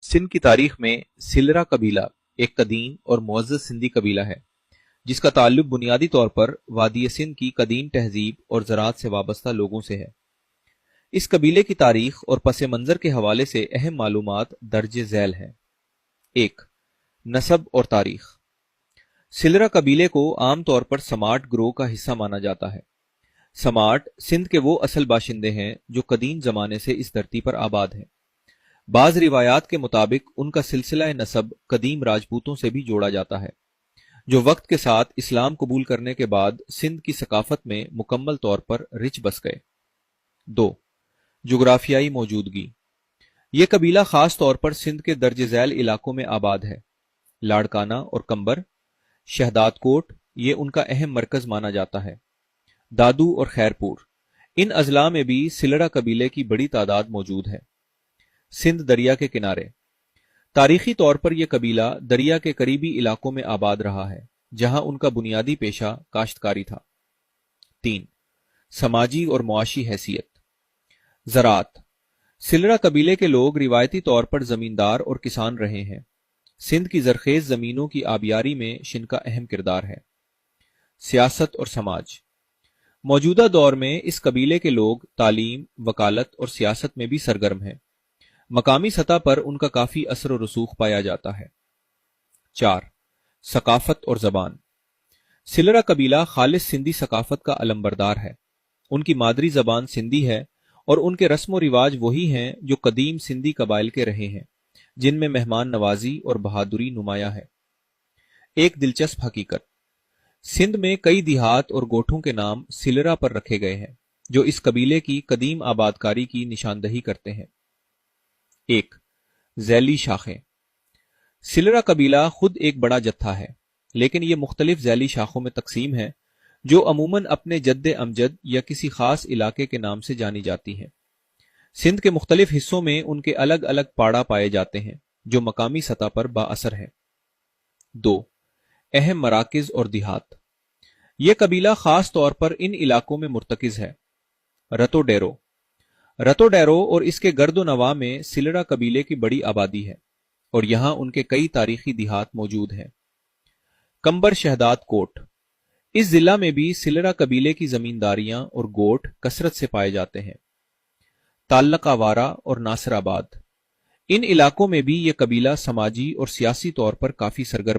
सिंध की तारीख में सिलरा कबीला एक कदीम और मुअज़्ज़ज़ सिंधी कबीला है जिसका ताल्लुक बुनियादी तौर पर वादी सिंध की कदीम तहजीब और ज़राअत से वाबस्ता लोगों से है। इस कबीले की तारीख और पस मंज़र के हवाले से अहम मालूमात दर्ज झैल हैं। 1. नसब और तारीख। सिलरा कबीले को आम तौर पर समाट ग्रोह का हिस्सा माना जाता है। समाट सिंध के वो असल बाशिंदे हैं जो कदीम जमाने से इस धरती पर आबाद हैं। बाज रिवायात के मुताबिक उनका सिलसिला नसब कदीम राजपूतों से भी जोड़ा जाता है जो वक्त के साथ इस्लाम कबूल करने के बाद सिंध की सकाफत में मुकम्मल तौर पर रिच बस गए। 2. जुग्राफियाई मौजूदगी। ये कबीला खास तौर पर सिंध के दर्ज झैल इलाकों में आबाद है। लाड़काना और कंबर, शहदाद कोट ये उनका अहम मरकज माना जाता है। दादू और खैरपुर, इन अजला में भी सिलरा कबीले की बड़ी तादाद मौजूद है। सिंध दरिया के किनारे। तारीखी तौर पर यह कबीला दरिया के करीबी इलाकों में आबाद रहा है जहां उनका बुनियादी पेशा काश्तकारी था। 3. समाजी और मुआशी हैसियत। ज़राअत। सिलरा कबीले के लोग रिवायती तौर पर जमींदार और किसान रहे हैं। सिंध की जरखेज जमीनों की आबियारी में शिन का अहम किरदार है। सियासत और समाज। मौजूदा दौर में इस कबीले के लोग तालीम, वकालत और सियासत में भी सरगर्म हैं। मकामी सतह पर उनका काफी असर और रसूख पाया जाता है। 4. सकाफत और जबान। सिलरा कबीला खालिस सिंधी सकाफत का अलंबरदार है। उनकी मादरी जबान सिंधी है और उनके रस्म व रिवाज वही हैं जो कदीम सिंधी कबाइल के रहे हैं जिनमें मेहमान नवाजी और बहादुरी नुमाया है। एक दिलचस्प हकीकत, सिंध में कई देहात और गोठों के नाम सिलरा पर रखे गए हैं जो इस कबीले की कदीम आबादकारी की निशानदही करते हैं। 1. झैली शाखें। सिलरा कबीला खुद एक बड़ा जत्था है लेकिन यह मुख्तलिफ झैली शाखों में तकसीम है जो अमूमन अपने जद्दे अमजद या किसी खास इलाके के नाम से जानी जाती हैं। सिंध के मुख्तलिफ हिस्सों में उनके अलग अलग पाड़ा पाए जाते हैं जो मकामी सतह पर बाअसर है। 2. अहम मराकिज और देहात। यह कबीला खास तौर पर इन इलाकों में मुर्तकिज है। रतो डेरो। रतो डेरो और इसके गर्दो नवा में सिलरा कबीले की बड़ी आबादी है और यहां उनके कई तारीखी देहात मौजूद हैं। कंबर शहदाद कोट। इस जिला में भी सिलरा कबीले की जमींदारियां और गोट कसरत से पाए जाते हैं। ताल्लकावारा और नासराबाद, इन इलाकों में भी यह कबीला समाजी और सियासी तौर पर काफी सरगर्म